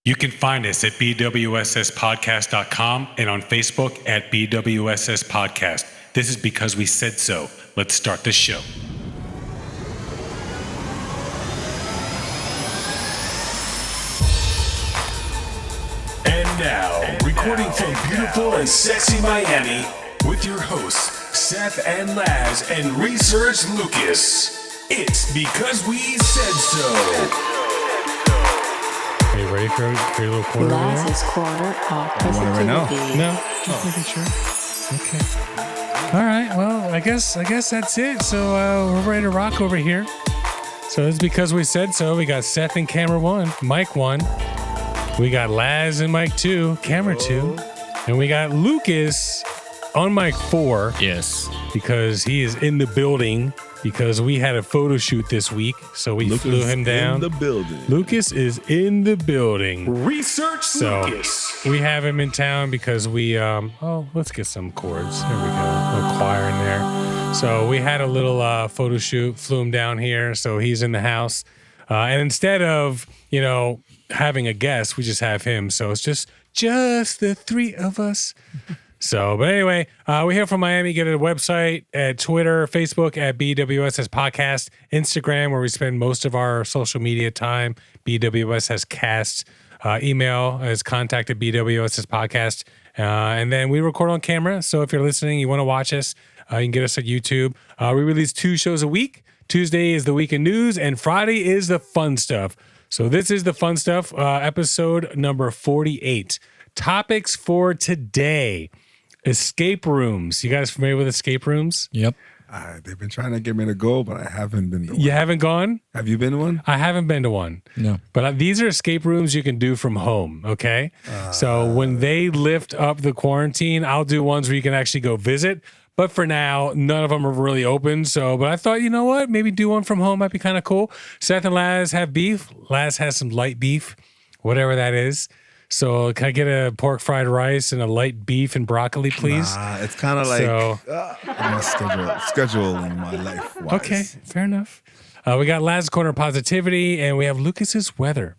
You can find us at BWSSpodcast.com and on Facebook at BWSS Podcast. This is because we said so. Let's start the show. And now, recording from beautiful and sexy Miami, with your hosts, Seth and Laz and Research Lucas. It's because we said so. Are you ready for your little corner? Laz's corner of positivity. Right now? No, just making sure. Okay. All right. Well, I guess that's it. So we're ready to rock over here. So it's because we said so. We got Seth in camera 1, mic 1. We got Laz in mic 2, camera 2, and we got Lucas on mic 4. Yes. Because he is in the building. Because we had a photo shoot this week, so we flew him down. In the building. Lucas is in the building. Research Lucas. We have him in town because we, let's get some chords. There we go. A little choir in there. So we had a little photo shoot, flew him down here, so he's in the house. And instead of, having a guest, we just have him. So it's just the three of us. So, but anyway, we're here from Miami. Get a website at Twitter, Facebook at BWSS Podcast, Instagram, where we spend most of our social media time, BWSS Cast. Email is contact at BWSS Podcast. And then we record on camera. So if you're listening, you want to watch us, you can get us at YouTube. We release 2 shows a week. Tuesday is the weekend news, and Friday is the fun stuff. So this is the fun stuff, episode number 48. Topics for today. Escape rooms. You guys familiar with escape rooms? Yep. They've been trying to get me to go, but I haven't been to one. You haven't gone? Have you been to one? I haven't been to one. No. But these are escape rooms you can do from home, okay? So when they lift up the quarantine, I'll do ones where you can actually go visit. But for now, none of them are really open. But I thought, you know what? Maybe do one from home might be kind of cool. Seth and Laz have beef. Laz has some light beef, whatever that is. So can I get a pork fried rice and a light beef and broccoli, please? It's kind of like I'm scheduling my life. Okay, fair enough. We got Laz's Corner Positivity, and we have Lucas's Weather.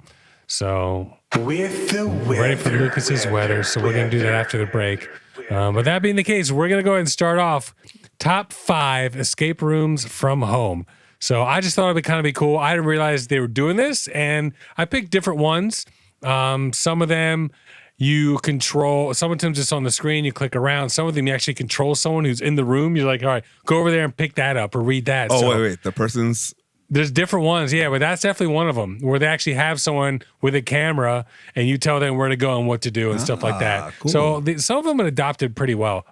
So With the weather. ready for Lucas's Weather, so we're going to do that after the break. But that being the case, we're going to go ahead and start off top 5 escape rooms from home. So I just thought it would kind of be cool. I didn't realize they were doing this, and I picked different ones. Some of them you control, some of them just on the screen, you click around. Some of them you actually control someone who's in the room. You're like, all right, go over there and pick that up or read that. Oh, wait. The person's... There's different ones. Yeah, but that's definitely one of them where they actually have someone with a camera and you tell them where to go and what to do and stuff like that. Cool. So some of them are adapted pretty well.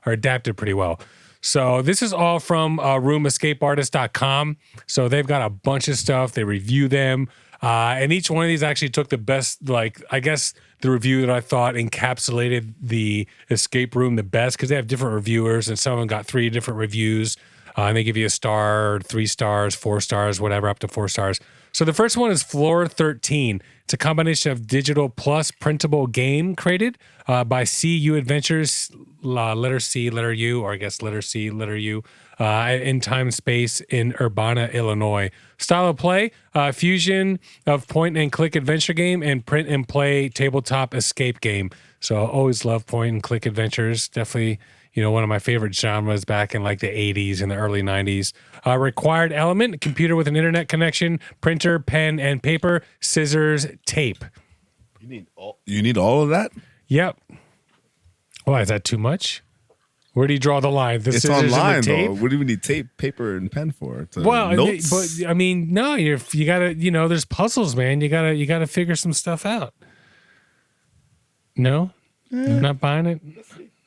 So this is all from roomescapeartist.com. So they've got a bunch of stuff. They review them. And each one of these actually took the best, I guess the review that I thought encapsulated the escape room the best because they have different reviewers and some of them got 3 different reviews. And they give you a star, 3 stars, 4 stars, whatever, up to 4 stars. So the first one is Floor 13. It's a combination of digital plus printable game created by CU Adventures, letter C, letter U, or I guess letter C, letter U, in time space in Urbana, Illinois. Style of play, fusion of point and click adventure game and print and play tabletop escape game. So I always love point and click adventures. Definitely, one of my favorite genres back in like the 80s and the early 90s. Required element, computer with an internet connection, printer, pen and paper, scissors, tape. You need all of that? Yep. Why, is that too much? Where do you draw the line? The It's scissors online, and the tape? though. What do you need tape, paper, and pen for? Notes? Notes? But I mean, no, you gotta, there's puzzles, man. You gotta figure some stuff out. No? Not buying it?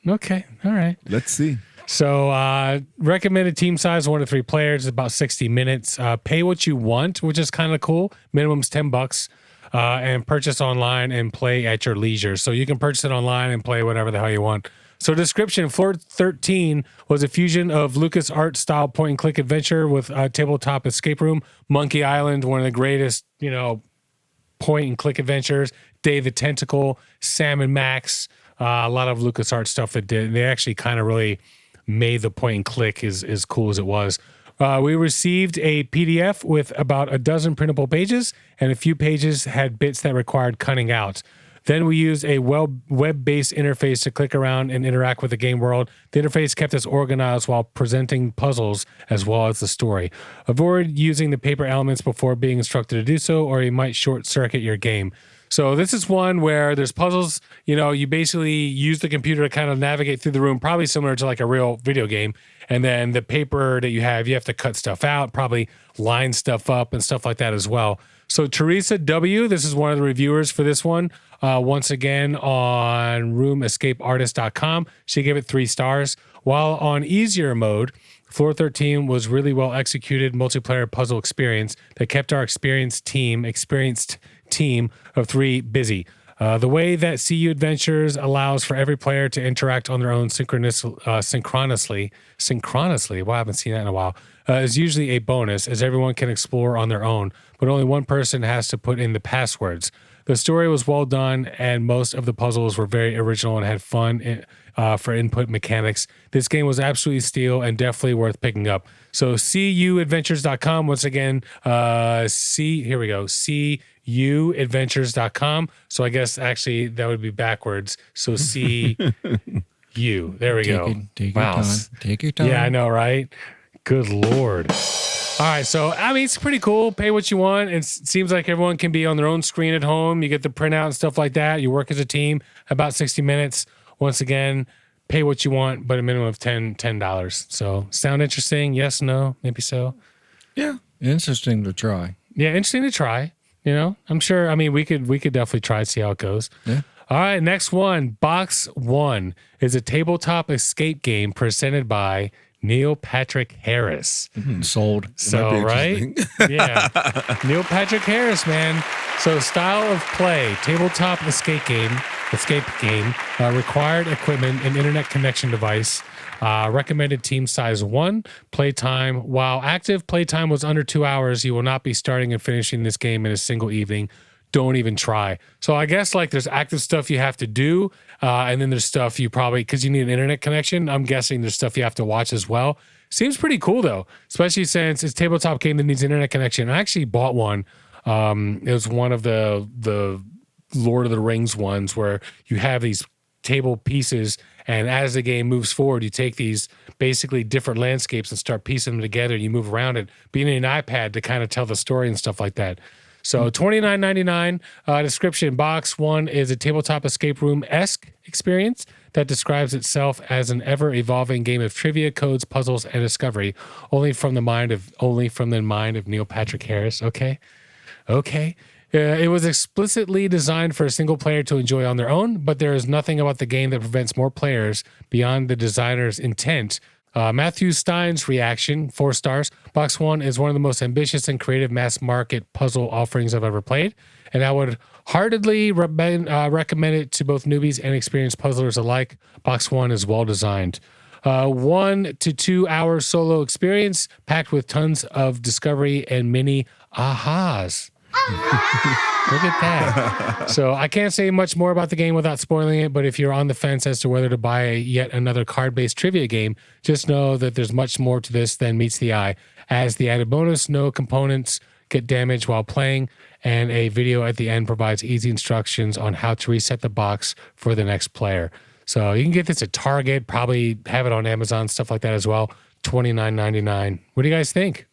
Okay, all right. Let's see. So recommended team size 1 to 3 players, about 60 minutes. Pay what you want, which is kind of cool. Minimum's $10. And purchase online and play at your leisure. So you can purchase it online and play whatever the hell you want. So description, Floor 13 was a fusion of LucasArts style point and click adventure with a tabletop escape room. Monkey Island, one of the greatest, point and click adventures. Day of the Tentacle, Sam and Max, a lot of LucasArts stuff that they actually kind of really made the point and click as cool as it was. We received a PDF with about a dozen printable pages, and a few pages had bits that required cutting out. Then we used a web-based interface to click around and interact with the game world. The interface kept us organized while presenting puzzles as well as the story. Avoid using the paper elements before being instructed to do so, or you might short-circuit your game. So this is one where there's puzzles, you basically use the computer to kind of navigate through the room, probably similar to like a real video game. And then the paper that you have to cut stuff out, probably line stuff up and stuff like that as well. So Teresa W., this is one of the reviewers for this one, once again on roomescapeartist.com. She gave it 3 stars. While on easier mode, Floor 13 was really well executed multiplayer puzzle experience that kept our experienced team of 3 busy. The way that CU Adventures allows for every player to interact on their own synchronously, well, I haven't seen that in a while, is usually a bonus as everyone can explore on their own, but only one person has to put in the passwords. The story was well done, and most of the puzzles were very original and had fun for input mechanics. This game was absolutely steel and definitely worth picking up. So cuadventures.com, once again, cuadventures.com. So I guess actually that would be backwards. So CU. There we go. Take your time. Take your time. Yeah, I know, right? Good Lord. All right, so I mean, it's pretty cool. Pay what you want. It seems like everyone can be on their own screen at home. You get the printout and stuff like that. You work as a team, about 60 minutes. Once again, pay what you want, but a minimum of $10. So sound interesting? Yes, no, maybe so. Yeah, interesting to try. Yeah, interesting to try. I'm sure. I mean, we could definitely try and see how it goes. Yeah. All right, next one. Box 1 is a tabletop escape game presented by Neil Patrick Harris. Sold. So, right? Yeah. Neil Patrick Harris, man. So, style of play, tabletop escape game, required equipment, an internet connection device, recommended team size 1, playtime. While active playtime was under 2 hours, you will not be starting and finishing this game in a single evening. Don't even try. So I guess like there's active stuff you have to do, and then there's stuff you probably, because you need an internet connection, I'm guessing there's stuff you have to watch as well. Seems pretty cool though, especially since it's a tabletop game that needs internet connection. I actually bought one. It was one of the Lord of the Rings ones where you have these table pieces, and as the game moves forward, you take these basically different landscapes and start piecing them together. You move around it, being an iPad to kind of tell the story and stuff like that. So $29.99 description. Box 1 is a tabletop escape room-esque experience that describes itself as an ever-evolving game of trivia, codes, puzzles, and discovery, only from the mind of Neil Patrick Harris. Okay. It was explicitly designed for a single player to enjoy on their own, but there is nothing about the game that prevents more players beyond the designer's intent. Matthew Stein's reaction, 4 stars. Box 1 is one of the most ambitious and creative mass market puzzle offerings I've ever played, and I would heartedly recommend it to both newbies and experienced puzzlers alike. Box 1 is well designed. 1 to 2 hour solo experience packed with tons of discovery and mini ahas. Look at that. So I can't say much more about the game without spoiling it, but if you're on the fence as to whether to buy yet another card-based trivia game, just know that there's much more to this than meets the eye. As the added bonus, no components get damaged while playing, and a video at the end provides easy instructions on how to reset the box for the next player. So you can get this at Target, probably have it on Amazon, stuff like that as well. $29.99. What do you guys think?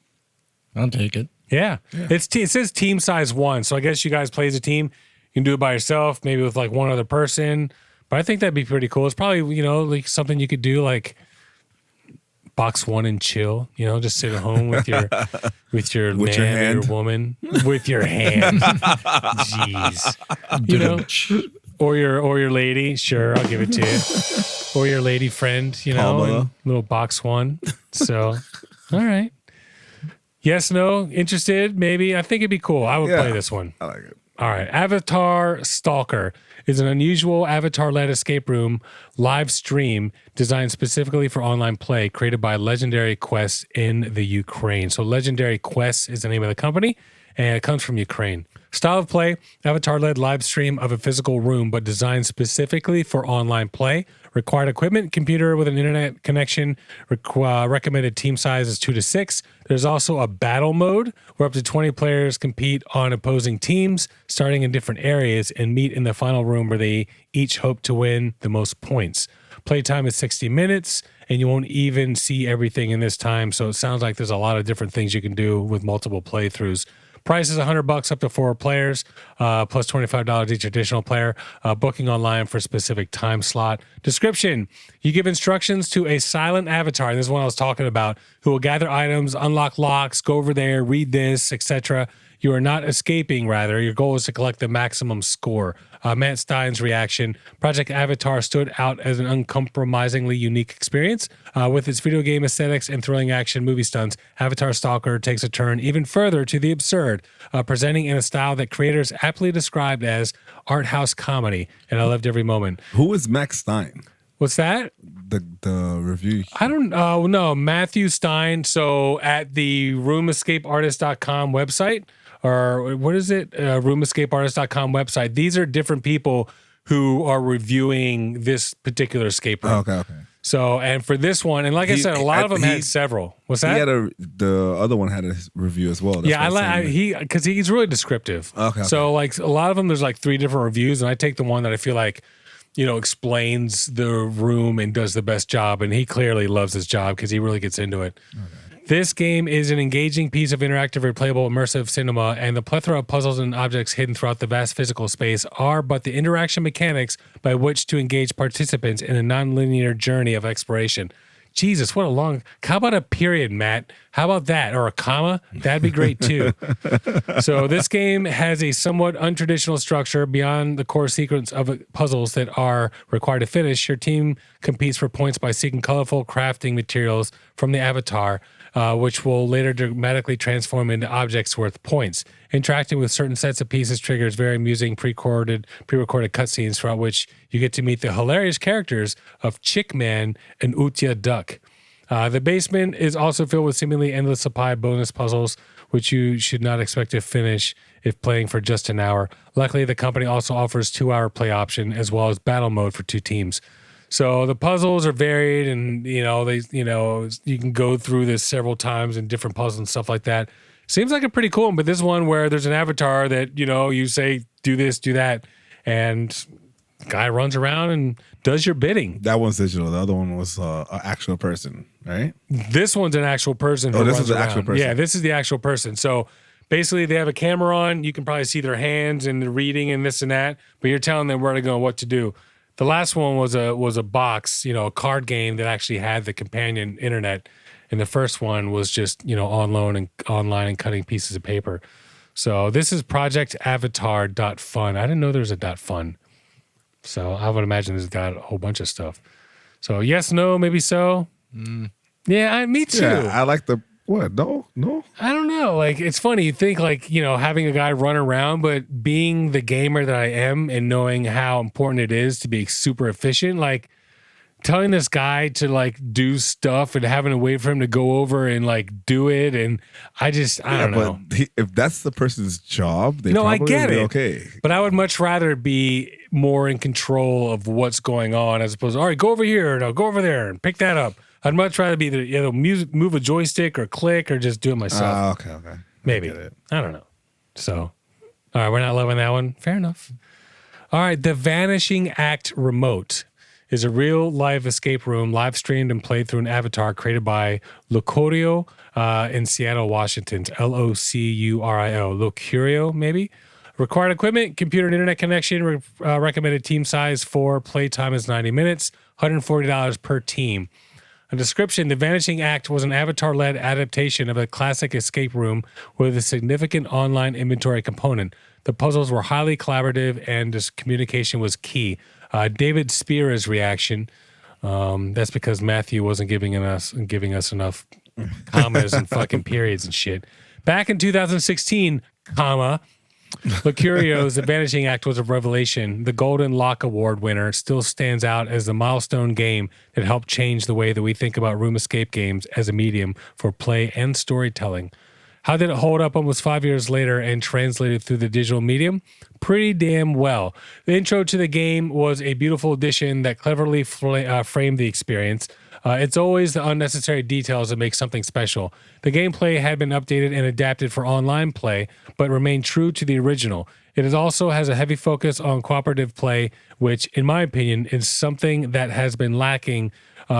I'll take it. Yeah. It says team size 1. So I guess you guys play as a team. You can do it by yourself, maybe with like one other person. But I think that'd be pretty cool. It's probably, like something you could do like box 1 and chill, just sit at home with your man your or hand. your woman with your hand. Jeez. Or your lady. Sure, I'll give it to you. Or your lady friend, Pamela. little box 1. So, all right. Yes, no, interested, maybe. I think it'd be cool. I would play this one. I like it. All right. Avatar Stalker is an unusual avatar-led escape room live stream designed specifically for online play, created by Legendary Quests in the Ukraine. So Legendary Quests is the name of the company, and it comes from Ukraine. Style of play, avatar-led live stream of a physical room, but designed specifically for online play. Required equipment, computer with an internet connection. Recommended team size is 2 to 6. There's also a battle mode where up to 20 players compete on opposing teams, starting in different areas, and meet in the final room where they each hope to win the most points. Playtime is 60 minutes, and you won't even see everything in this time, so it sounds like there's a lot of different things you can do with multiple playthroughs. Price is $100 up to 4 players, plus $25 each additional player. Booking online for a specific time slot. Description: you give instructions to a silent avatar, and this is what I was talking about, who will gather items, unlock locks, go over there, read this, etc. You are not escaping, rather. Your goal is to collect the maximum score. Matt Stein's reaction: Project Avatar stood out as an uncompromisingly unique experience. With its video game aesthetics and thrilling action movie stunts, Avatar Stalker takes a turn even further to the absurd, presenting in a style that creators aptly described as art house comedy. And I loved every moment. Who is Max Stein? What's that? The review. I don't know. Matthew Stein. So at the roomescapeartist.com website, or what is it? Roomescapeartist.com website. These are different people who are reviewing this particular escape room. Okay. So, and for this one, and like I said, a lot of them had several. What's that? The other one had a review as well. That's I like because he's really descriptive. Okay. So like a lot of them, there's like 3 different reviews, and I take the one that I feel like, explains the room and does the best job. And he clearly loves his job because he really gets into it. Okay. This game is an engaging piece of interactive, replayable, immersive cinema, and the plethora of puzzles and objects hidden throughout the vast physical space are but the interaction mechanics by which to engage participants in a non-linear journey of exploration. Jesus, what a long... How about a period, Matt? How about that? Or a comma? That'd be great, too. So this game has a somewhat untraditional structure beyond the core sequence of puzzles that are required to finish. Your team competes for points by seeking colorful crafting materials from the avatar, which will later dramatically transform into objects worth points. Interacting with certain sets of pieces triggers very amusing pre-recorded cutscenes throughout which you get to meet the hilarious characters of Chickman and Utya Duck. The basement is also filled with seemingly endless supply of bonus puzzles, which you should not expect to finish if playing for just an hour. Luckily, the company also offers 2-hour play option as well as battle mode for 2 teams. So the puzzles are varied, and you can go through this several times in different puzzles and stuff like that. Seems like a pretty cool one, but this one where there's an avatar that you say do this, do that, and guy runs around and does your bidding. That one's digital. The other one was an actual person, right? This one's an actual person. This is the actual person. Yeah, this is the actual person. So basically, they have a camera on. You can probably see their hands and the reading and this and that, but you're telling them where to go and what to do. The last one was a box, a card game that actually had the companion internet, and the first one was just online and cutting pieces of paper. So this is projectavatar.fun. I didn't know there was a .fun, so I would imagine this has got a whole bunch of stuff. So yes, no, maybe so. Yeah, me too. Yeah, I like the what? No. I don't know. Like, it's funny. You think having a guy run around, but being the gamer that I am and knowing how important it is to be super efficient, like telling this guy to do stuff and having to wait for him to go over and do it. And I don't know. But if that's the person's job, they I probably get be it. Okay. But I would much rather be more in control of what's going on as opposed to, all right, go over here, no, go over there and pick that up. I'd much rather be move a joystick or click or just do it myself. Okay. Maybe. I don't know. So, all right, we're not loving that one. Fair enough. All right, The Vanishing Act Remote is a real live escape room live streamed and played through an avatar created by Locurio in Seattle, Washington. Locurio. Locurio, maybe? Required equipment, computer and internet connection, recommended team size 4, playtime is 90 minutes, $140 per team. A description: The Vanishing Act was an avatar-led adaptation of a classic escape room with a significant online inventory component. The puzzles were highly collaborative and this communication was key. David Spira's reaction: that's because Matthew wasn't giving us enough commas and fucking periods and shit. Back in 2016, Locurio's The Vanishing Act was a revelation. The Golden Lock Award winner still stands out as the milestone game that helped change the way that we think about room escape games as a medium for play and storytelling. How did it hold up almost 5 years later and translated through the digital medium? Pretty damn well. The intro to the game was a beautiful addition that cleverly framed the experience. It's always the unnecessary details that make something special. The gameplay had been updated and adapted for online play, but remained true to the original. It also has a heavy focus on cooperative play, which, in my opinion, is something that has been lacking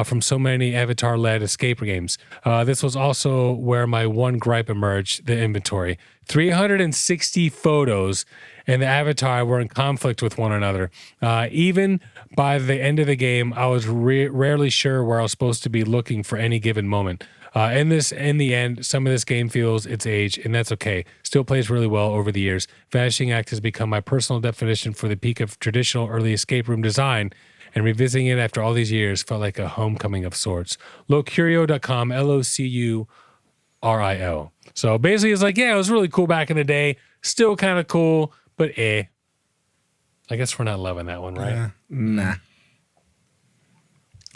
from so many Avatar-led escape games. This was also where my one gripe emerged, the inventory. 360 photos and the Avatar were in conflict with one another. Even by the end of the game, I was rarely sure where I was supposed to be looking for any given moment. In the end, some of this game feels its age, and that's okay. Still plays really well over the years. Vanishing Act has become my personal definition for the peak of traditional early escape room design, and revisiting it after all these years felt like a homecoming of sorts. Locurio.com, Locurio. So basically, it's like, yeah, it was really cool back in the day. Still kind of cool, but I guess we're not loving that one, right? Nah.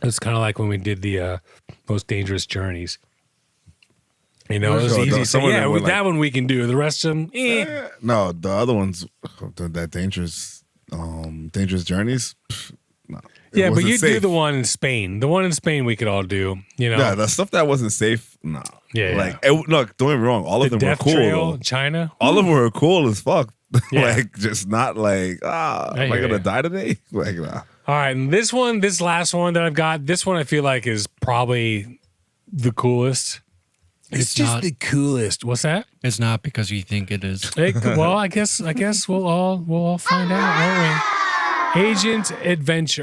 It's kind of like when we did the Most Dangerous Journeys. You know, it was Sure, easy to say, yeah, were that one we can do. The rest of them, No, the other ones, that dangerous journeys. No, it Yeah, but wasn't you safe. do the one in Spain. The one in Spain we could all do, you know. Yeah, the stuff that wasn't safe. No. Yeah, Like, look, don't get me wrong. All of the them were Death cool. Trail, Though. China. All of them were cool as fuck. Yeah. Like, just not like, am I hear gonna ya. die today? Like, nah. All right, and this last one that I've got, this one I feel like is probably the coolest. It's just not. the coolest. What's that? It's not because you think it is. Well, I guess we'll all find out, won't we? Agent Venture,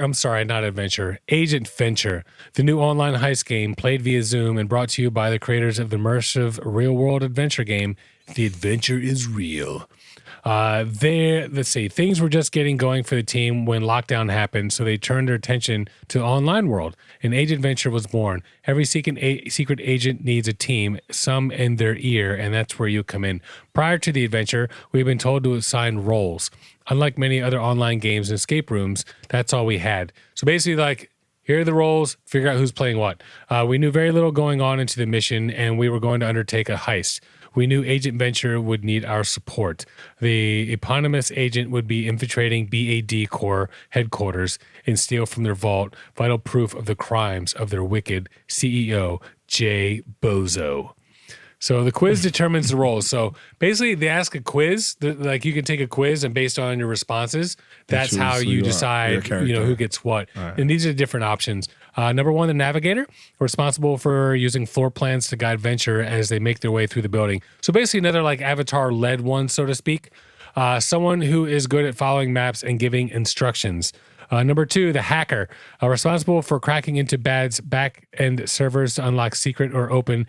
the new online heist game played via Zoom and brought to you by the creators of the immersive real-world adventure game, The Adventure is Real. Things were just getting going for the team when lockdown happened, so they turned their attention to the online world, and Agent Venture was born. Every secret agent needs a team, some in their ear, and that's where you come in. Prior to the adventure, we've been told to assign roles. Unlike many other online games and escape rooms, that's all we had. So basically, like, here are the roles, figure out who's playing what. We knew very little going on into the mission, and we were going to undertake a heist. We knew Agent Venture would need our support. The eponymous agent would be infiltrating BAD Corps headquarters and steal from their vault vital proof of the crimes of their wicked CEO, Jay Bozo. So the quiz determines the roles. So basically, they ask a quiz. Like, you can take a quiz, and based on your responses, that's choose how who you you are, decide, your character. who gets what. And these are the different options. Number one, the navigator, responsible for using floor plans to guide Venture as they make their way through the building. So basically, another like Avatar-led one, so to speak. Someone who is good at following maps and giving instructions. Number two, the hacker, responsible for cracking into back-end servers to unlock secrets or open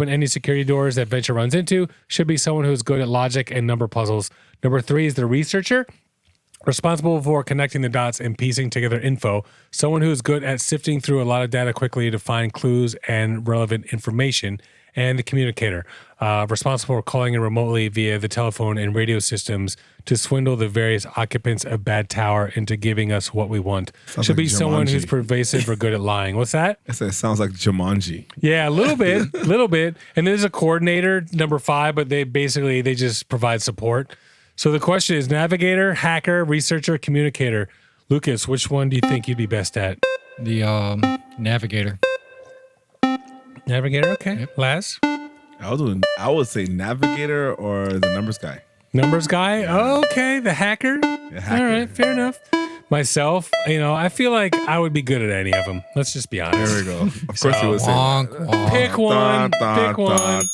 any security doors that Venture runs into. Should be someone who's good at logic and number puzzles. Number three is the researcher, responsible for connecting the dots and piecing together info. Someone who's good at sifting through a lot of data quickly to find clues and relevant information. And the communicator, responsible for calling in remotely via the telephone and radio systems to swindle the various occupants of Bad Tower into giving us what we want. Should like be someone who's Jumanji. pervasive or good at lying. What's that? I said it sounds like Jumanji. Yeah, a little bit. And there's a coordinator, number five, but they just provide support. So the question is navigator, hacker, researcher, communicator. Lucas, which one do you think you'd be best at? The navigator. Navigator, okay. Yep. Laz? I would say navigator or the numbers guy. Numbers guy? Oh, okay. The hacker? hacker. All right, fair enough. Myself, I feel like I would be good at any of them. Let's just be honest. There we go. Of course you would say Wonk, that. wonk. Pick one. Dun, Pick one.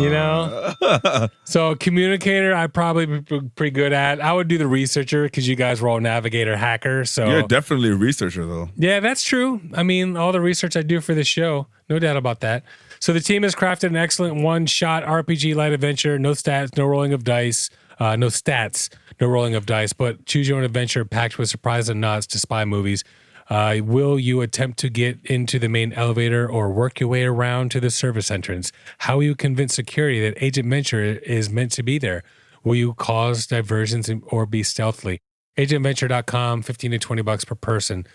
dun. So communicator, I'd probably be pretty good at. I would do the researcher because you guys were all navigator hacker. So You're definitely a researcher, though. yeah, that's true. I mean, all the research I do for this show, no doubt about that. So the team has crafted an excellent one-shot RPG light adventure. No stats, no rolling of dice. No stats, no rolling of dice, but choose your own adventure packed with surprises and nods to spy movies. Will you attempt to get into the main elevator or work your way around to the service entrance? How will you convince security that Agent Venture is meant to be there? Will you cause diversions or be stealthily? AgentVenture.com, $15 to $20 per person.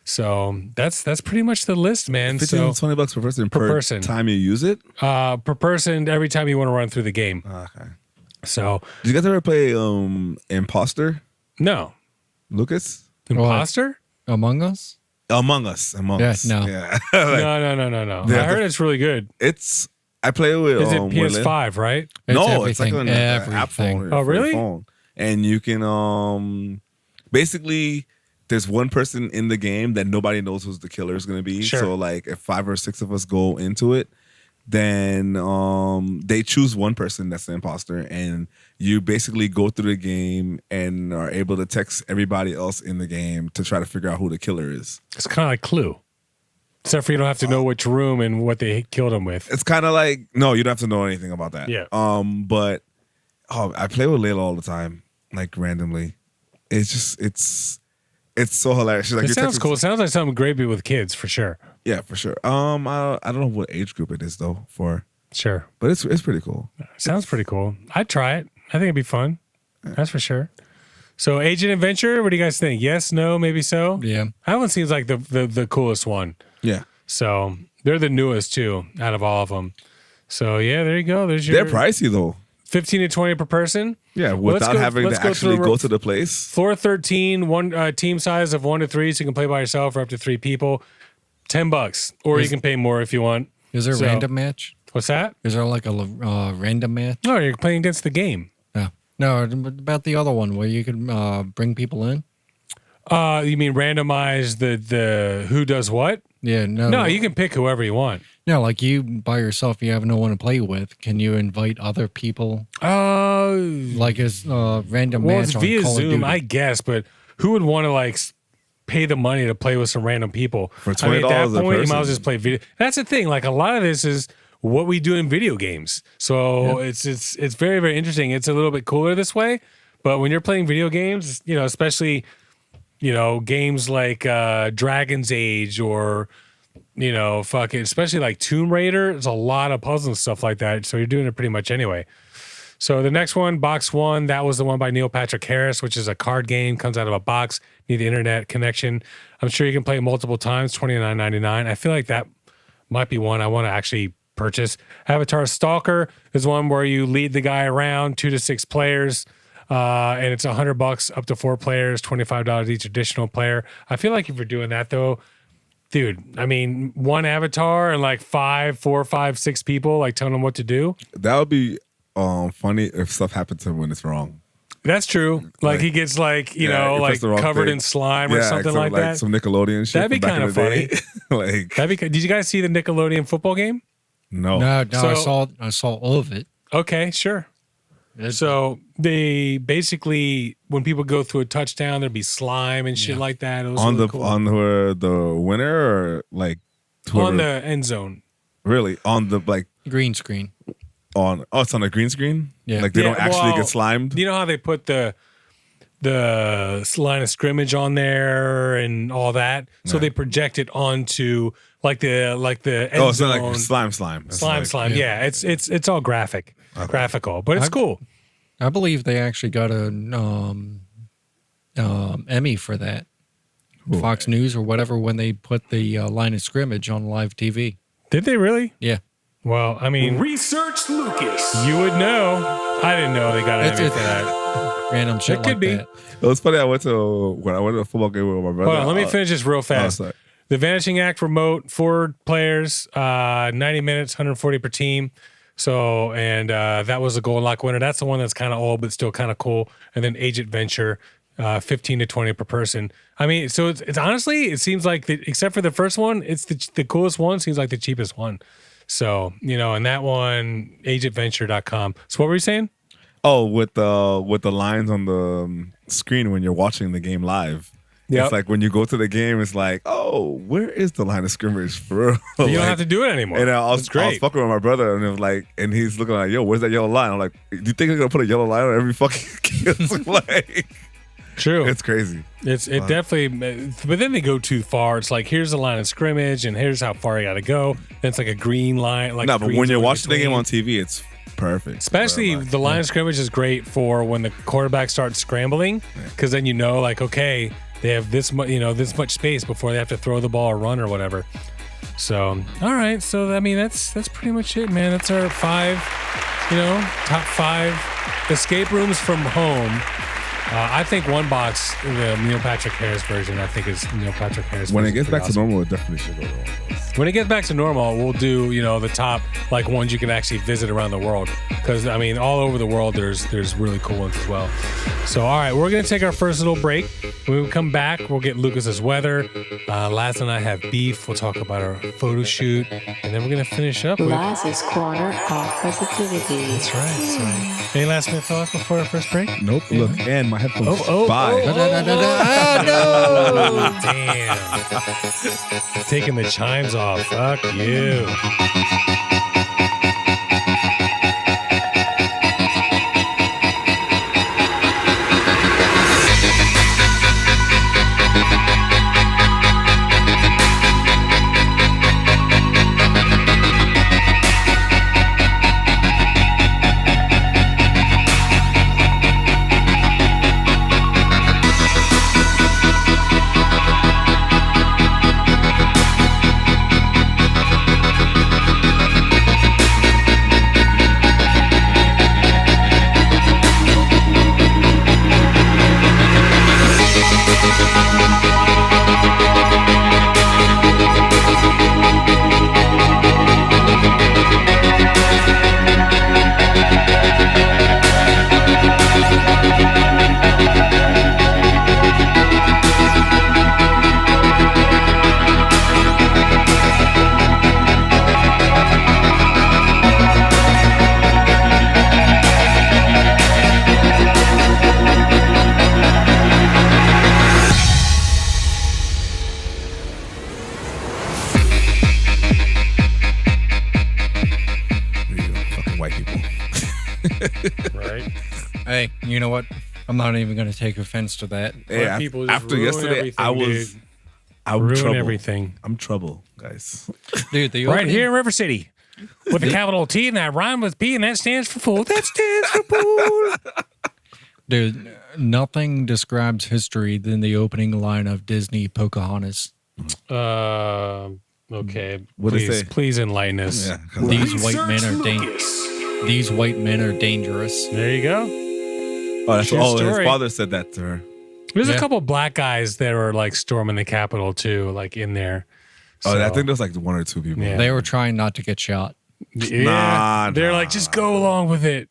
So that's pretty much the list, man. 15 So to $20 per person per person. time you use it. per person every time you want to run through the game. Okay. So Did you guys ever play Imposter, no Lucas? imposter. Among Us? Among Us. No. Yeah. No. I heard it's really good. I play with. Is it with PS5, right? It's like everything, on the app phone. everything. Oh, for your really? phone. And you can basically there's one person in the game that nobody knows who the killer is going to be. Sure. So like if 5 or 6 of us go into it, then they choose one person that's the imposter, and you basically go through the game and are able to text everybody else in the game to try to figure out who the killer is. It's kind of like Clue, except for you don't have to know which room and what they killed him with. It's kind of like, no, you don't have to know anything about that. Yeah. But I play with Layla all the time, like randomly. It's so hilarious. She's like, It you're sounds texting- cool. It sounds like something great with kids for sure. Yeah, for sure. I don't know what age group it is though for, Sure. but it's pretty cool. Sounds pretty cool. I'd try it. I think it'd be fun. That's for sure. So Agent Adventure, what do you guys think? Yes, no, maybe so? Yeah. That one seems like the coolest one. Yeah, So they're the newest too, out of all of them. So yeah, there you go. There's your they're pricey though. 15 to 20 per person. Yeah, Well, let's without go- having let's to go actually through- go to the place. Floor 13, one team size of 1 to 3, so you can play by yourself or up to 3 people. $10, or you can pay more if you want. Is there a So- random match? What's that? Is there like a random match? No, you're playing against the game. No. No, about the other one where you can bring people in? You mean randomize the who does what? Yeah, no. No, you can pick whoever you want. No, like you by yourself, you have no one to play with. Can you invite other people? Like it's random well, match it's on via Call of Zoom, Duty? I guess, but who would want to like pay the money to play with some random people? For I mean, at that $20 a point, you might as well person. just play video. That's the thing. Like a lot of this is what we do in video games. So it's very, very interesting. It's a little bit cooler this way. But when you're playing video games, you know, especially, you know, games like Dragon's Age or, you know, fucking, especially like Tomb Raider, there's a lot of puzzles and stuff like that. So you're doing it pretty much anyway. So the next one, box one, that was the one by Neil Patrick Harris, which is a card game, comes out of a box, need the internet connection. I'm sure you can play it multiple times, $29.99. I feel like that might be one I want to actually purchase. Avatar Stalker is one where you lead the guy around, 2 to 6 players, and it's $100 up to 4 players, $25 each additional player. I feel like if you're doing that though, dude, I mean, one avatar and like 4, 5, 6 people, like telling them what to do. That would be funny if stuff happens to him when it's wrong. That's true. Like he gets like, you know, he like pressed the wrong covered thing. in slime or something like that. Some Nickelodeon shit. That'd be from back in kinda the day. Like, Did you guys see the Nickelodeon football game? no. No, So- I saw all of it. Okay, sure. So they basically, when people go through a touchdown, there'd be slime and shit like that. It was On really the cool. on the winner or like whoever, On the end zone. really on the like Green screen. on it's on a green screen. Yeah. Like they Yeah, don't actually well, get slimed. You know how they put the line of scrimmage on there and all that, so they project it onto like the end Oh, it's zone. not like slime. It's slime, like- slime. Yeah, it's all graphical, but it's cool. I believe they actually got an Emmy for that. Fox News or whatever when they put the line of scrimmage on live TV. Did they really? Yeah. Well, I mean, Research Lucas. you would know. I didn't know they got an It's- Emmy it's- for that. Random shit It could like be. that. It was funny. When I went to a football game with my brother. Hold on, let me finish this real fast. sorry. The Vanishing Act remote, 4 players, 90 minutes, 140 per team. So, and that was a Golden Lock winner. That's the one that's kind of old, but still kind of cool. And then Agent Venture, 15 to 20 per person. I mean, so it's honestly, it seems like, except for the first one, it's the coolest one, seems like the cheapest one. So, you know, and that one, agentventure.com. So what were you saying? Oh, with the lines on the screen when you're watching the game live. Yep. It's like when you go to the game, it's like, oh, where is the line of scrimmage for real? You don't have to do it anymore. And I It's was great. fucking with my brother, and it was like, and he's looking like, yo, where's that yellow line? I'm like, do you think they're gonna put a yellow line on every fucking kiss? Like, True. it's crazy. It definitely, but then they go too far. It's like, here's the line of scrimmage and here's how far you got to go. Then it's like a green line. Like No, but green when you're zone watching the game between. on TV, it's perfect. Especially Bro, like, the line of scrimmage is great for when the quarterback starts scrambling, because then you know, like, okay, they have this much, this much space before they have to throw the ball or run or whatever. So, all right. So, I mean, that's pretty much it, man. That's our top 5 escape rooms from home. I think One Box, the Neil Patrick Harris version, I think is Neil Patrick Harris. When it gets back awesome. to normal, it definitely should go to one of those. When it gets back to normal, we'll do, the top like ones you can actually visit around the world. Because I mean, all over the world, there's really cool ones as well. So, all right, we're gonna take our first little break. When we come back, we'll get Lucas's weather. Laz and I have beef. We'll talk about our photo shoot, and then we're gonna finish up with Laz's Corner of Positivity. That's right. Any last minute thoughts before our first break? Nope. Look, and my headphones. Oh, Bye. Oh, damn. Taking the chimes off. Fuck you. Right. Hey, you know what? I'm not even going to take offense to that. Hey, People just after ruin yesterday, everything, I'm ruin trouble. everything. I'm trouble, guys. Dude, the Right opening- here in River City. With a capital T and that rhyme with P and that stands for fool. That stands for fool. Dude, nothing describes history than the opening line of Disney Pocahontas. Okay. What did it say? Please enlighten us. Yeah. These white men are Lucas. These white men are dangerous. There you go. His story. father said that to her. There's a Yeah. couple black guys that were like storming the Capitol too, like in there. Oh, So, I think there was like 1 or 2 people. Yeah. They were trying not to get shot. yeah, they're nah. like, just go along with it.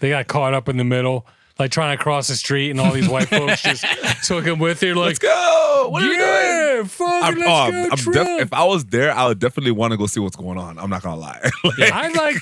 They got caught up in the middle, like trying to cross the street, and all these white folks just took them with you. Like, Let's go. What are we doing? yeah, fuck it, let's go, Trump. If I was there, I would definitely want to go see what's going on. I'm not gonna lie. Like, I'd like,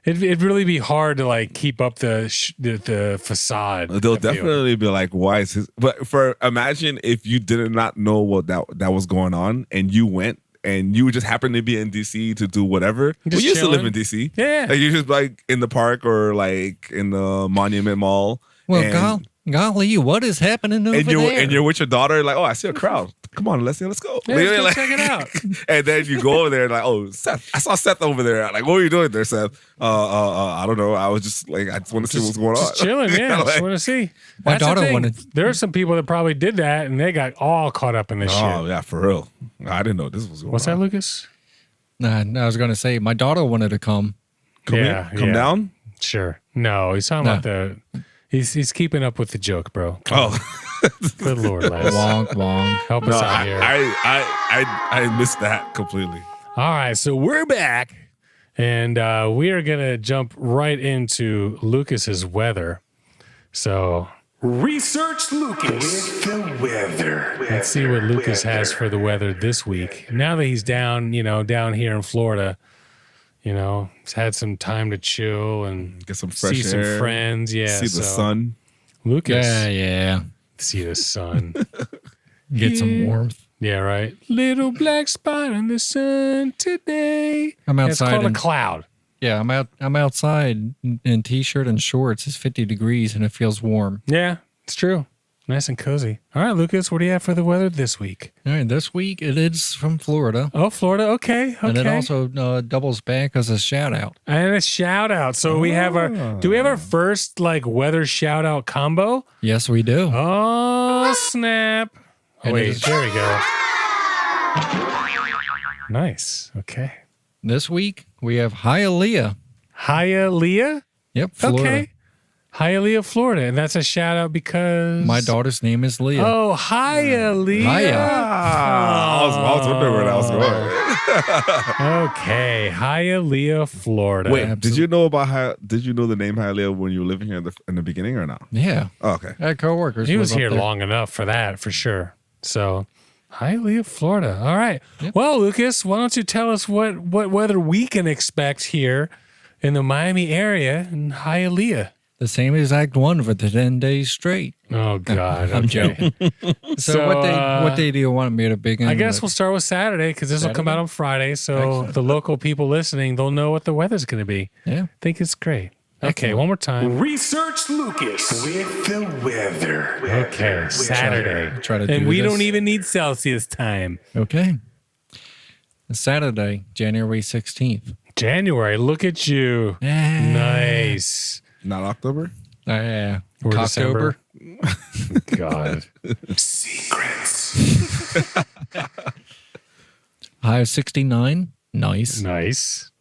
it'd really be hard to like keep up the facade. they'll I feel. definitely be like, "Why is his?" But imagine if you did not know what that was going on, and you went, and you just happened to be in DC to do whatever. We Just used to live chilling. in DC. Yeah. like you just like in the park or like in the Monument Mall. Well, and, golly, what is happening over and you're there? and you're with your daughter. Like, oh, I see a crowd. Come on, let's go. Yeah, Like, let's go like- check it out. And then you go over there like, oh, Seth, I saw Seth over there. Like, what are you doing there, Seth? I don't know. I was just like, I just want to see what's going on. Just chilling, yeah. Like, Just want to see. My That's the daughter thing. wanted- There are some people that probably did that, and they got all caught up in this oh shit. yeah, for real. I didn't know this was going What's that, on. Lucas? Nah, I was going to say, my daughter wanted to come. Come Yeah, here, come yeah. down. Sure. No, he's talking No. about the. He's keeping up with the joke, bro. Oh, Good Lord, Les. Wonk, wonk. Help no, us out here. I missed that completely. All right, so we're back, and we are gonna jump right into Lucas's weather. So Research Lucas. The weather. let's see what Lucas has for the weather this week. Now that he's down, down here in Florida, he's had some time to chill and Get some fresh see some air, friends. Yeah, see the so, sun. Lucas, Yeah. see the sun. Get some Yeah. warmth. Yeah, right. Little black spot in the sun today. I'm It's outside called a and- cloud. Yeah, I'm outside in t-shirt and shorts. It's 50 degrees and it feels warm. Yeah, it's true. Nice and cozy. All right, Lucas, what do you have for the weather this week? All right, this week it is from Florida. Oh, Florida. Okay. And it Okay. also doubles back as a shout out. And a shout out. So we have do we have our first like weather shout out combo? Yes, we do. Oh, Oh, snap. Oh, And it wait, is- there we go. Nice. Okay. This week we have Hialeah. Hialeah? Yep, Florida. Okay. Hialeah, Florida. And that's a shout out because My daughter's name is Leah. Oh, Hialeah. Hiya. I was wondering where that was going. Okay. Hialeah, Florida. Wait, did you know the name Hialeah when you were living here in the beginning or not? Yeah. Oh, okay. I had coworkers. He was live up here there. long enough for that, for sure. So, Hialeah, Florida. All right. Yep. Well, Lucas, why don't you tell us what weather we can expect here in the Miami area in Hialeah? The same exact one for the 10 days straight. Oh, God. I'm okay. joking. So, what day do you want me to begin? I guess with? we'll start with Saturday because this will come Saturday? out on Friday. So Excellent. the local people listening, they'll know what the weather's going to be. Yeah. I think it's great. Okay, Excellent. one more time. Research Lucas with the weather. Okay, Saturday. Try to And do we this. don't even need Celsius time. Okay. Saturday, January 16th. January, look at you. Nice. Not October? Yeah. Or October. God. Secrets. High of 69. Nice. Nice.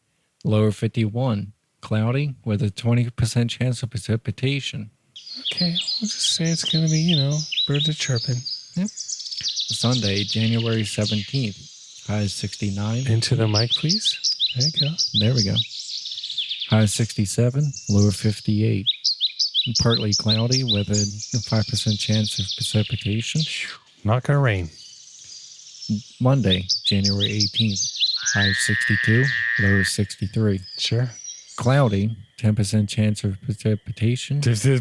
Lower 51. Cloudy with a 20% chance of precipitation. Okay, we'll just say it's going to be, birds are chirping. Sunday, January 17th. High of 69. Into the mic, please. There you go. There we go. High of 67. Lower 58. Partly cloudy with a 5% chance of precipitation. Not going to rain. Monday, January 18th. High of 62. Lower 63. Sure. Cloudy, 10% chance of precipitation. This Yeah.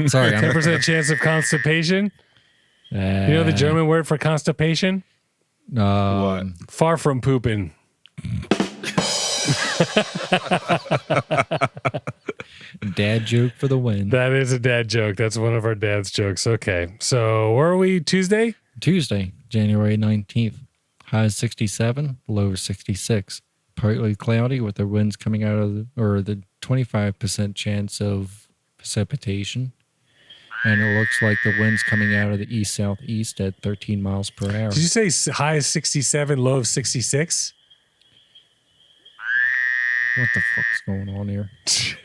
Sorry, 10% chance of constipation. You know the German word for constipation? What? Far from pooping. Dad joke for the win. That is a dad joke. That's one of our dad's jokes. Okay. So where are we? Tuesday? Tuesday, January 19th. High of 67, low of 66. Partly cloudy with the winds coming out of the 25% chance of precipitation. And it looks like the wind's coming out of the east-southeast at 13 miles per hour. Did you say high of 67, low of 66? What the fuck's going on here?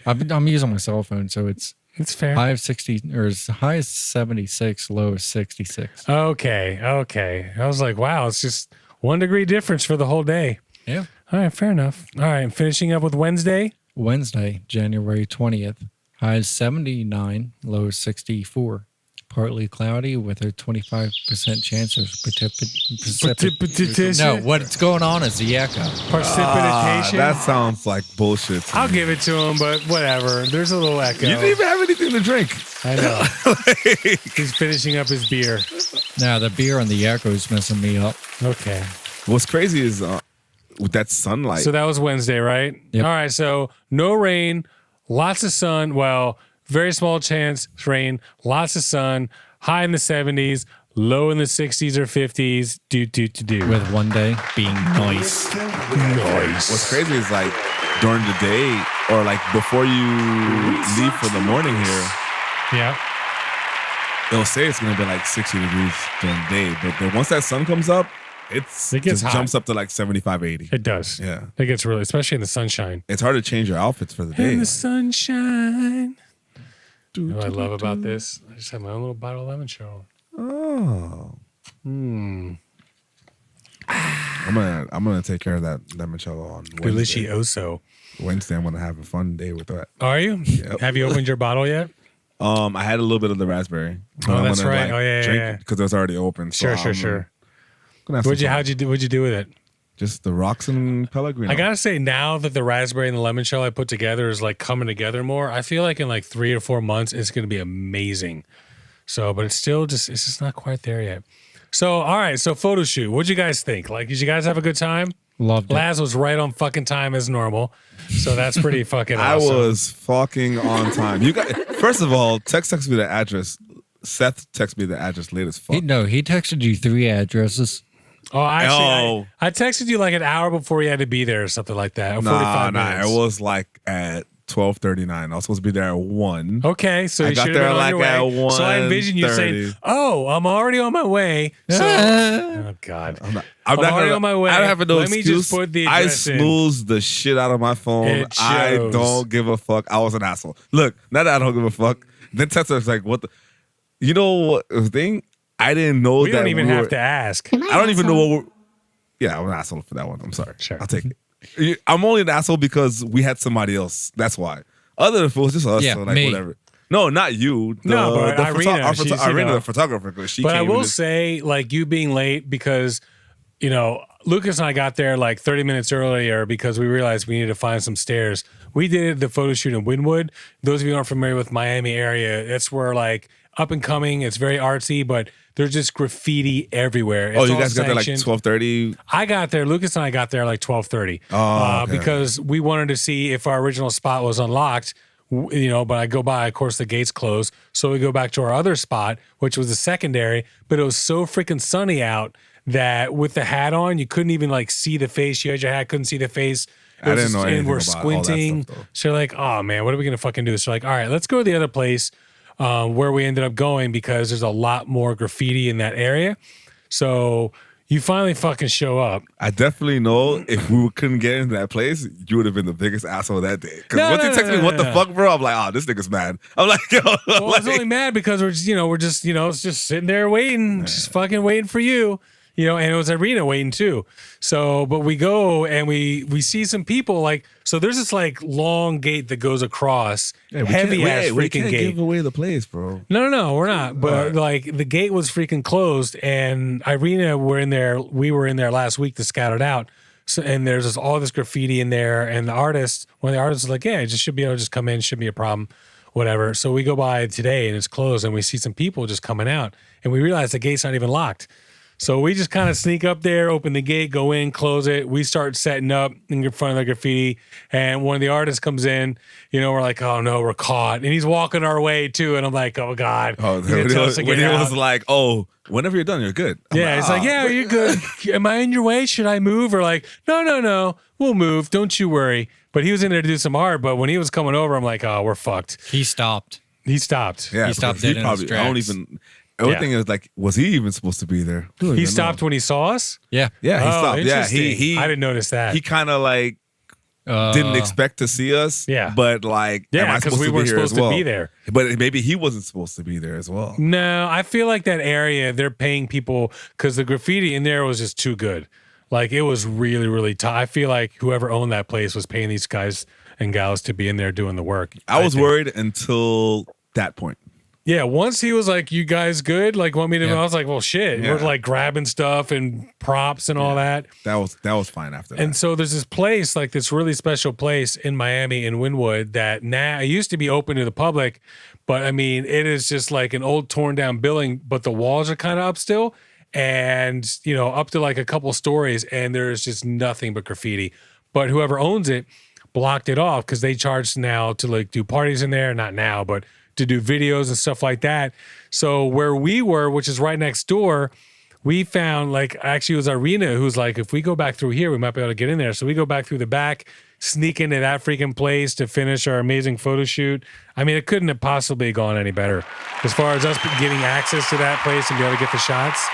I'm using my cell phone, so it's It's fair. high of 60 or it's high as 76, low as 66. Okay. I was like, wow, it's just 1 degree difference for the whole day. Yeah. All right, fair enough. All right, I'm finishing up with Wednesday. Wednesday, January 20th. High is 79, low is 64. Partly cloudy with a 25% chance of Precipitation? No, what's going on is the echo. Precipitation. That sounds like bullshit. to I'll me. give it to him, but whatever. There's a little echo. You didn't even have anything to drink. I know. He's finishing up his beer. Now, the beer and the echo is messing me up. Okay. What's crazy is with that sunlight. So that was Wednesday, right? Yep. All right. So no rain, lots of sun. Well, very small chance rain, lots of sun, high in the 70s, low in the 60s or 50s. Do. With one day being nice. What's crazy is like during the day or like before you leave for the morning here, Yeah. they'll say it's gonna be like 60 degrees during the day, but then once that sun comes up, It it gets hot. jumps up to like 75, 80. It does. Yeah. It gets really, especially in the sunshine. It's hard to change your outfits for the In day. the sunshine. You know what I love about this? I just have my own little bottle of lemon show. Oh. I'm gonna take care of that limoncello on Wednesday. Delicioso. Wednesday, I'm gonna have a fun day with that. Are you? Yep. Have you opened your bottle yet? I had a little bit of the raspberry. but Oh, I'm that's gonna, right. Oh, yeah, drink yeah. because it was already open. So Sure. Gonna have What'd some fun. you do with it? Just the rocks and Pellegrino. I gotta say, now that the raspberry and the lemon shell I put together is like coming together more, I feel like in like 3 or 4 months it's gonna be amazing. So, but it's just not quite there yet. So, all right. So, photo shoot. What'd you guys think? Like, did you guys have a good time? Loved it. Laz was right on fucking time as normal, so that's pretty fucking I awesome. was fucking on time. You got first of all, text me the address. Seth texted me the address late as fuck. He texted you 3 addresses. Oh, actually, Oh. I texted you like an hour before you had to be there or something like that. Or 45 Nah, minutes. it was like at 12:39. I was supposed to be there at 1. Okay, so I you got should have there been on your like way. at So I envision you saying, 1:30. "Oh, I'm already on my way." So, oh God, I'm not already gonna, on my way. I don't have no Let me excuse. just put the I address in. snooze the shit out of my phone. It I shows. don't give a fuck. I was an asshole. Look, not that I don't give a fuck. Then Tessa's like, "What the?" You know what the thing? I didn't know we that don't even we have were, to ask. Am I I don't even know asshole? what we're. Yeah, I'm an asshole for that one. I'm sorry. Sure. I'll take it. I'm only an asshole because we had somebody else. That's why. Other than if it was just us, Yeah, so like me. whatever. No, not you. No, but Irina, she's, you Irina, know. the photographer. 'Cause she But I came will and just- say, like, you being late because, you know, Lucas and I got there like 30 minutes earlier because we realized we needed to find some stairs. We did the photo shoot in Wynwood. Those of you who aren't familiar with Miami area, that's where like up and coming. It's very artsy, but there's just graffiti everywhere. It's Oh, you all guys got there like sanctioned. 12:30. I got there. Lucas and I got there like 12:30. Oh, okay. Because we wanted to see if our original spot was unlocked. You know, but I go by. Of course, the gates closed, so we go back to our other spot, which was the secondary. But it was so freaking sunny out that with the hat on, you couldn't even like see the face. You had your hat, couldn't see the face. It I was didn't know and anything we're about all that squinting. stuff, though. So you're like, oh man, what are we gonna fucking do? So like, all right, let's go to the other place where we ended up going because there's a lot more graffiti in that area. So you finally fucking show up. I definitely know if we couldn't get into that place, you would have been the biggest asshole that day. Because No, once no, you text no, me, what no, the no. fuck, bro? I'm like, oh, this nigga's mad. I'm like, yo, Well, I was like- only mad because we're just, it's just sitting there waiting, just fucking waiting for you, and it was Irina waiting too. So, but we go and we see some people like, so there's this like long gate that goes across, Yeah, we heavy can't- ass we freaking can't gate. give away the place, bro. No, we're not. But Alright. like the gate was freaking closed, and Irina were in there. We were in there last week to scout it out. So, and there's all this graffiti in there, and one of the artists was like, "Yeah, it just should be able to just come in, shouldn't be a problem, whatever." So we go by today, and it's closed, and we see some people just coming out, and we realize the gate's not even locked. So we just kind of sneak up there, open the gate, go in, close it. We start setting up in front of the graffiti. And one of the artists comes in, we're like, oh no, we're caught. And he's walking our way too. And I'm like, oh God. Oh, He's gonna when tell he us to was, when get he out. was like, oh, whenever you're done, you're good. I'm Yeah, it's like, yeah, you're good. Am I in your way? Should I move? Or like, no, we'll move. Don't you worry. But he was in there to do some art. But when he was coming over, I'm like, oh, we're fucked. He stopped. He stopped. Yeah, He stopped because dead in his I don't tracks. even. Everything is like, was he even supposed to be there? I don't He even stopped know. when he saw us? Yeah. Yeah, he Oh, stopped. Yeah, interesting. he I didn't notice that. he kind of like Uh, didn't expect to see us. Yeah. but like, am Yeah, I because supposed we to be weren't here supposed as well? to be there. But maybe he wasn't supposed to be there as well. No, I feel like that area, they're paying people because the graffiti in there was just too good. Like it was really, really tough. I feel like whoever owned that place was paying these guys and gals to be in there doing the work. I was think. worried until that point. Yeah, once he was like, "You guys good?" Like, want me to? Yeah. I was like, "Well, shit." Yeah. We're like grabbing stuff and props and all that. That was fine after that. And so there's this place, like this really special place in Miami in Wynwood that now it used to be open to the public, but I mean, it is just like an old torn down building, but the walls are kind of up still and, up to like a couple stories and there's just nothing but graffiti. But whoever owns it blocked it off because they charge now to like do parties in there, not now, but to do videos and stuff like that. So where we were, which is right next door, we found like actually it was Irina who's like, if we go back through here, we might be able to get in there. So we go back through the back, sneak into that freaking place to finish our amazing photo shoot. I mean, it couldn't have possibly gone any better as far as us getting access to that place and be able to get the shots.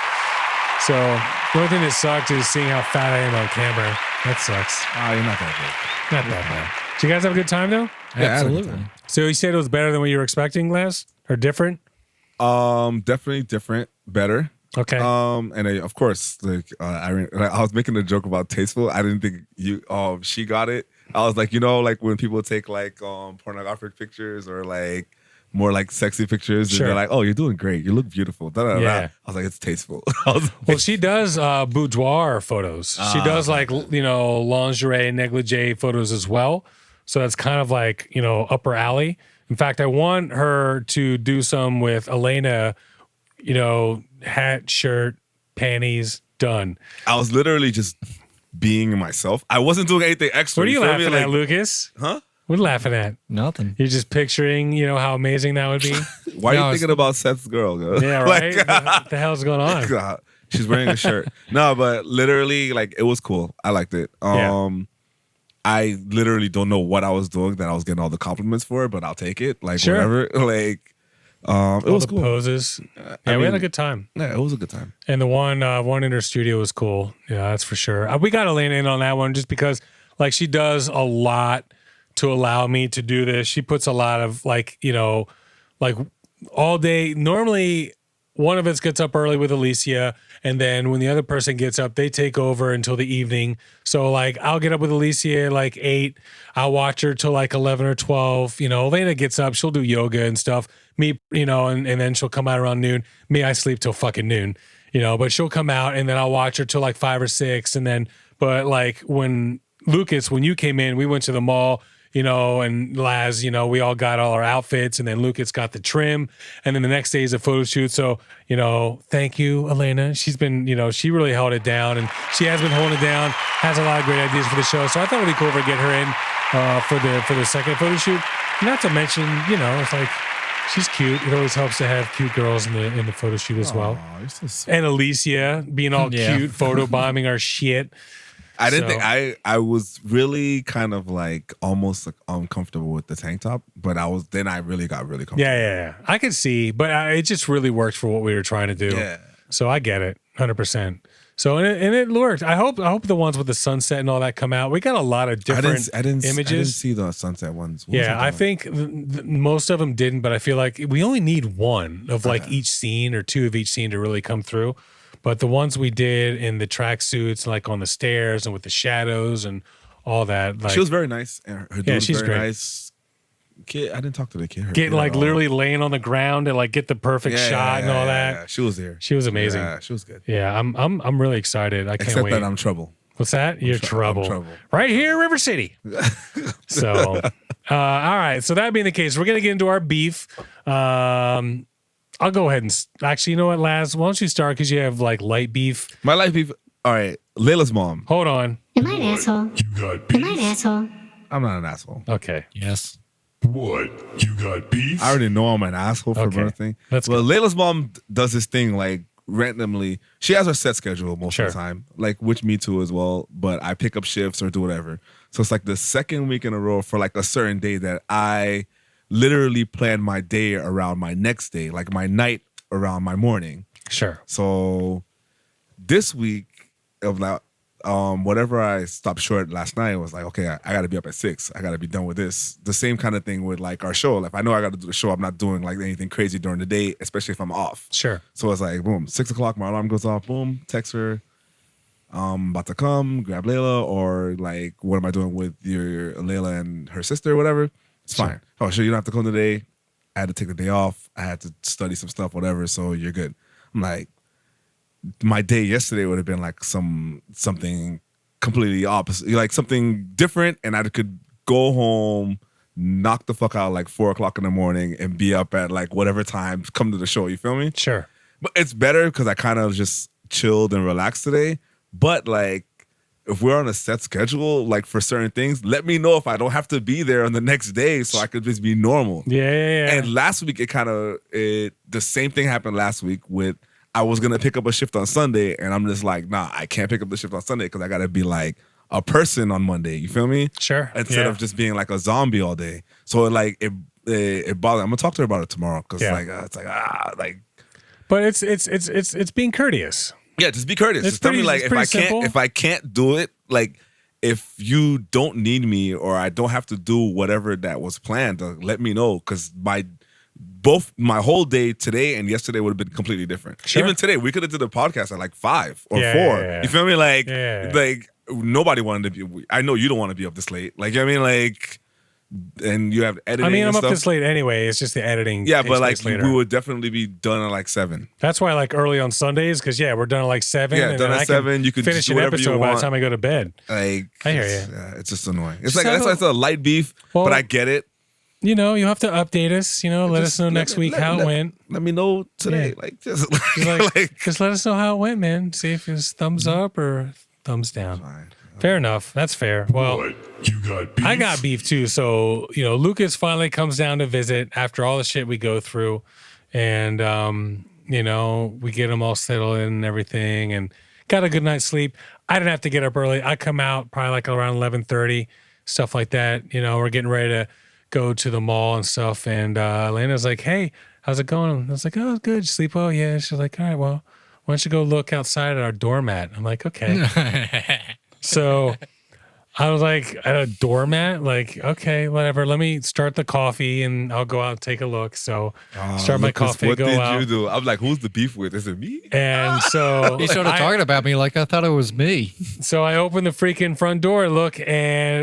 So the only thing that sucked is seeing how fat I am on camera. That sucks. You're not that Not that bad. Did you guys have a good time though? Yeah, I had a good Absolutely. So you said it was better than what you were expecting, Laz? Or different? good. Definitely different, better. Okay. And of course, like I was making a joke about tasteful. I didn't think she got it. I was like, like when people take like pornographic pictures or like more like sexy pictures, Sure. and they're like, "Oh, you're doing great. You look beautiful." Da, da, da, Yeah. da. I was like, "It's tasteful." I was like, Well, she does boudoir photos. She does like, lingerie and negligee photos as well. So that's kind of like, upper alley. In fact, I want her to do some with Elena, hat, shirt, panties, done. I was literally just being myself. I wasn't doing anything extra. What are you feel me? laughing Like, at, Lucas? Huh? What are you laughing at? Nothing. You're just picturing, how amazing that would be? Why No, are you it's- thinking about Seth's girl? Girl? Yeah, right? What the hell's going on? God, she's wearing a shirt. No, but literally, like, it was cool. I liked it. Yeah. I literally don't know what I was doing that I was getting all the compliments for, but I'll take it. Like Sure. whatever. Like it All was the cool. poses. I Yeah, we had a mean, good time. Yeah, it was a good time. And the one in her studio was cool. Yeah, that's for sure. We got to lean in on that one just because, like, she does a lot to allow me to do this. She puts a lot of, like, like all day. Normally, one of us gets up early with Alicia, and then when the other person gets up, they take over until the evening. So, like, I'll get up with Alicia at like 8. I'll watch her till like 11 or 12. Elena gets up, she'll do yoga and stuff. Me, and then she'll come out around noon. Me, I sleep till fucking noon, but she'll come out and then I'll watch her till like 5 or 6. And then, but like when you came in, we went to the mall, and Laz, we all got all our outfits, and then Lucas got the trim, and then the next day is a photo shoot. So, thank you, Elena. She's been, she really held it down, and she has been holding it down, has a lot of great ideas for the show. So I thought it'd be cool if we get her in for the second photo shoot. Not to mention, it's like, she's cute. It always helps to have cute girls in the photo shoot as well. You're so sweet. And Alicia being all Yeah. cute, photo bombing our shit. I didn't So- think I was really kind of like almost like uncomfortable with the tank top, but I really got really comfortable. Yeah. I could see, but it just really worked for what we were trying to do. Yeah. So I get it, 100%. So and it worked. I hope the ones with the sunset and all that come out. We got a lot of different I didn't images. see the sunset ones. What was Yeah, I it think most of them didn't, but I feel like we only need one of like each scene or two of each scene to really come through. But the ones we did in the tracksuits, like on the stairs and with the shadows and all that, like she was very nice. And her dude was she's very great. nice. Kid, I didn't talk to the kid. Her get kid like at all. literally laying on the ground and like get the perfect shot and all that. Yeah. She was there. She was amazing. Yeah, she was good. Yeah, I'm really excited. I can't Except wait. that I'm trouble. What's that? You're I'm trouble. trouble. Right here, River City. So, all right. So that being the case, we're gonna get into our beef. I'll go ahead and actually, you know what, Laz? Why don't you start because you have like light beef? My life beef. All right, Layla's mom. Hold on. Am I an asshole? You got Am I an beef? asshole? I'm not an asshole. Okay. Yes. What? You got beef? I already know I'm an asshole for Okay. birthday. Let's well, Layla's mom does this thing like randomly. She has her set schedule most Sure. of the time, like which me too as well. But I pick up shifts or do whatever. So it's like the second week in a row for like a certain day that I literally plan my day around my next day, like my night around my morning. Sure. So this week of like whatever I stopped short last night was like, okay, I got to be up at 6. I got to be done with this. The same kind of thing with like our show. Like if I know I got to do the show, I'm not doing like anything crazy during the day, especially if I'm off. Sure. So it's like, boom, 6 o'clock, my alarm goes off, boom, text her, about to come, grab Layla, or like, what am I doing with your Layla and her sister or whatever? It's fine. Oh, sure, you don't have to come today. I had to take the day off. I had to study some stuff, whatever, so you're good. I'm like, my day yesterday would have been like something completely opposite, like something different, and I could go home, knock the fuck out like 4 o'clock in the morning and be up at like whatever time, come to the show, you feel me? Sure. But it's better because I kind of just chilled and relaxed today. But like, if we're on a set schedule, like for certain things, let me know if I don't have to be there on the next day so I could just be normal. Yeah. And last week, the same thing happened last week with, I was going to pick up a shift on Sunday and I'm just like, nah, I can't pick up the shift on Sunday because I got to be like a person on Monday. You feel me? Sure. Instead of just being like a zombie all day. So like, it bothered. I'm going to talk to her about it tomorrow because But it's being courteous. yeah, just be courteous. It's Just tell me pretty- like it's pretty simple. if I can't do it, like if you don't need me or I don't have to do whatever that was planned, let me know because my whole day today and yesterday would have been completely different. Sure. Even today, we could have did the podcast at like 5 or 4. Yeah. You feel me? Like, Yeah. like nobody wanted to be. I know you don't want to be up this late. Like, you know what I mean, like, and you have editing. I mean, I'm and up stuff. this late anyway. It's just the editing. Yeah, takes but like place later. we would definitely be done at like 7. That's why I like early on Sundays because we're done at like 7. Yeah, and done then at I can 7, you could finish just do an whatever you episode by the want. time I go to bed. Like, I hear it's- you. yeah, it's just annoying. It's Just like have that's why it's a light beef, Well- but I get it. You have to update us. Let us Just know next week how it went. Let me know today. Yeah. Like just Just like just let us know how it went, man. See if it's thumbs up or thumbs down. fine. Fair enough. That's fair. Well, What? You got beef? I got beef too. So, Lucas finally comes down to visit after all the shit we go through. And, we get him all settled in and everything and got a good night's sleep. I didn't have to get up early. I come out probably like around 11:30. stuff like that. You know, we're getting ready to go to the mall and stuff. And Elena's like, hey, how's it going? I was like, oh, good. You sleep well? Yeah. She's like, all right, well, why don't you go look outside at our doormat? I'm like, okay. So I was like, at a doormat? Like, okay, whatever. Let me start the coffee and I'll go out and take a look. So start my coffee, what go did out. you do? I'm like, who's the beef with? Is it me? And so He started talking about me like I thought it was me. So I opened the freaking front door, look and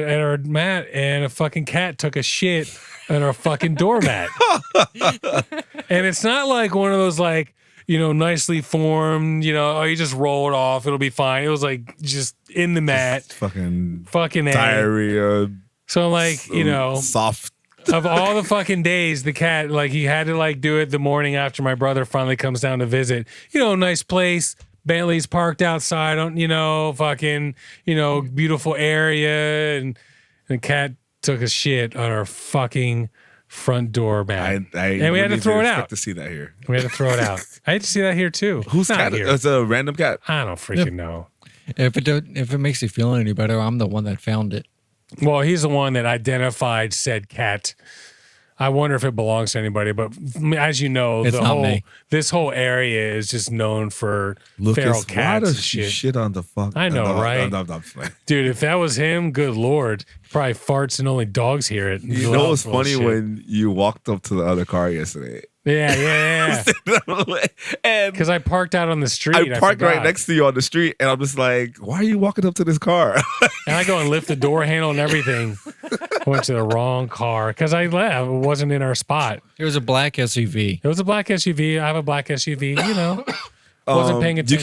at our mat, and a fucking cat took a shit on our fucking doormat. And it's not like one of those like, you know, nicely formed, you know, oh, you just roll it off, it'll be fine. It was like just in the mat, Fucking A. diarrhea. So like, you know, soft. of all the fucking days, the cat, like he had to like do it the morning after my brother finally comes down to visit. You know, nice place. Bentley's parked outside on, you know, fucking, you know, beautiful area. And the cat took a shit on our fucking front door mat. And we had to throw it out. To see that here. We had to throw it out. I had to see that here too. Whose Not cat? here. It's a random cat. I don't freaking know. If it makes you feel any better, I'm the one that found it. Well, he's the one that identified said cat. I wonder if it belongs to anybody, but as you know, It's not me. this whole area is just known for Lucas, feral why cats and does she shit. shit on the fuck? I know, right? I'm fine. Dude, if that was him, good lord, probably farts and only dogs hear it. You know what's funny when you walked up to the other car yesterday? Yeah. And Because I parked out on the street. I parked right forgot. next to you on the street, and I'm just like, why are you walking up to this car? And I go and lift the door handle and everything. I went to the wrong car because I left. It wasn't in our spot. It was a black SUV. It was a black SUV. I have a black SUV. You know, wasn't paying attention. You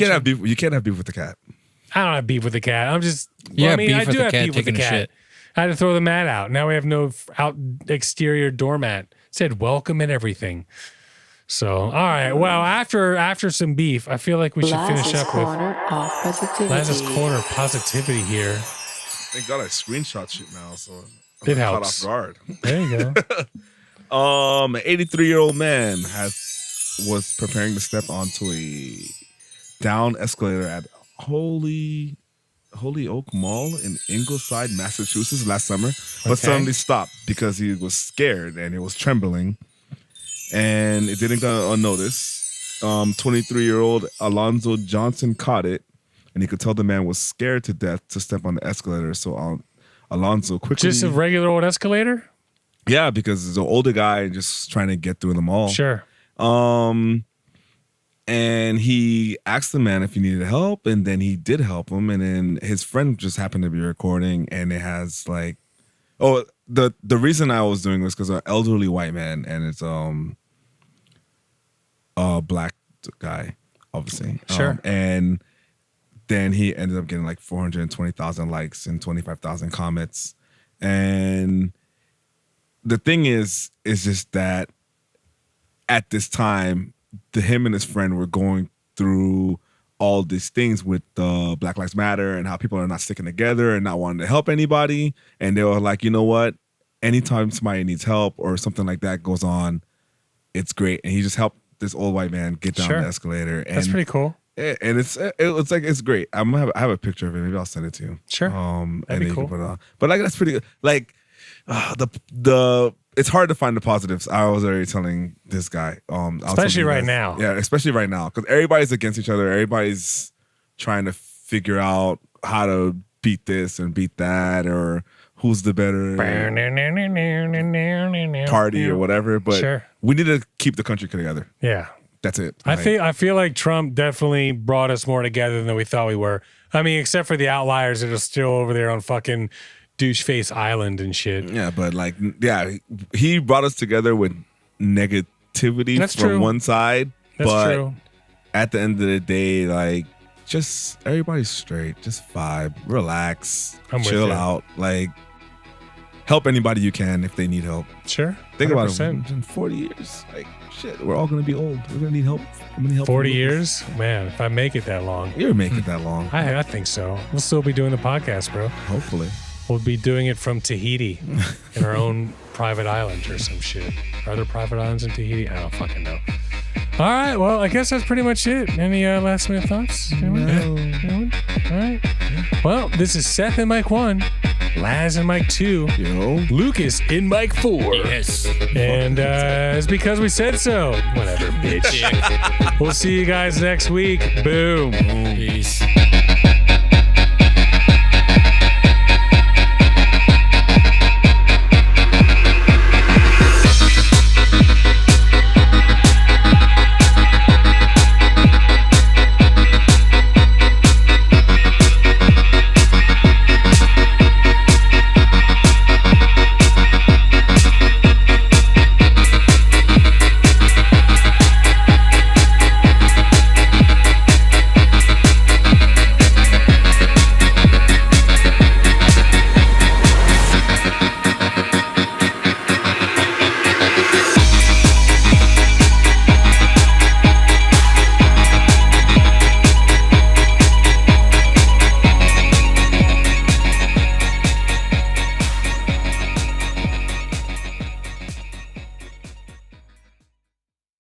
can't have beef with the cat. I don't have beef with the cat. I'm just. Yeah, I mean, beef I with do the have cat beef with the taking a cat. shit. I had to throw the mat out. Now we have no out exterior doormat. It said welcome and everything. So, all right. Well, after some beef, I feel like we should finish Laz's up with Corner of Positivity. Laz's Corner Positivity here. Thank God I screenshot shit now, so I'm It not helps. caught off guard. There you go. An 83-year-old man was preparing to step onto a down escalator at Holy Oak Mall in Ingleside, Massachusetts last summer, but Okay. suddenly stopped because he was scared and he was trembling, and it didn't go unnoticed. 23-year-old Alonzo Johnson caught it, and he could tell the man was scared to death to step on the escalator. So Alonzo quickly, Just a regular old escalator? yeah, because he's an older guy just trying to get through the mall. Sure. And he asked the man if he needed help, and then he did help him. And then his friend just happened to be recording, and it has like, oh, the reason I was doing this because an elderly white man, and it's a black guy, obviously. Sure. And then he ended up getting like 420,000 likes and 25,000 comments. And the thing is just that at this time, him and his friend were going through all these things with Black Lives Matter and how people are not sticking together and not wanting to help anybody. And they were like, you know what? Anytime somebody needs help or something like that goes on, it's great. And he just helped this old white man get down Sure. the escalator. And, That's pretty cool. And it's great. I have a picture of it. Maybe I'll send it to you. Sure. And That'd be then you cool. can put it on. But like that's pretty good. Like it's hard to find the positives. I was already telling this guy. Especially right now. Yeah, especially right now. Because everybody's against each other. Everybody's trying to figure out how to beat this and beat that, or who's the better party or whatever. But Sure. we need to keep the country together. Yeah. That's it. I feel like Trump definitely brought us more together than we thought we were. I mean, except for the outliers that are still over there on fucking douche face island and shit. Yeah, but he brought us together with negativity That's from true. one side. That's but true. at the end of the day, like, just everybody's straight. Just vibe, relax, I'm with chill you. out. Like, help anybody you can if they need help. Sure. Think about it. 100%. In 40 years, like, shit, we're all gonna be old. We're gonna need help. I'm gonna help 40 you. years? Man, if I make it that long. You're making that long. I think so. We'll still be doing the podcast, bro. Hopefully. We'll be doing it from Tahiti in our own private island or some shit. Are there private islands in Tahiti? I don't fucking know. All right. Well, I guess that's pretty much it. Any last minute thoughts? Anyone? Anyone? All right. Well, this is Seth and Mike 1. Laz in mic 2, Lucas in mic 4. Yes. And it's because we said so. Whatever, bitch. We'll see you guys next week. Boom. Peace.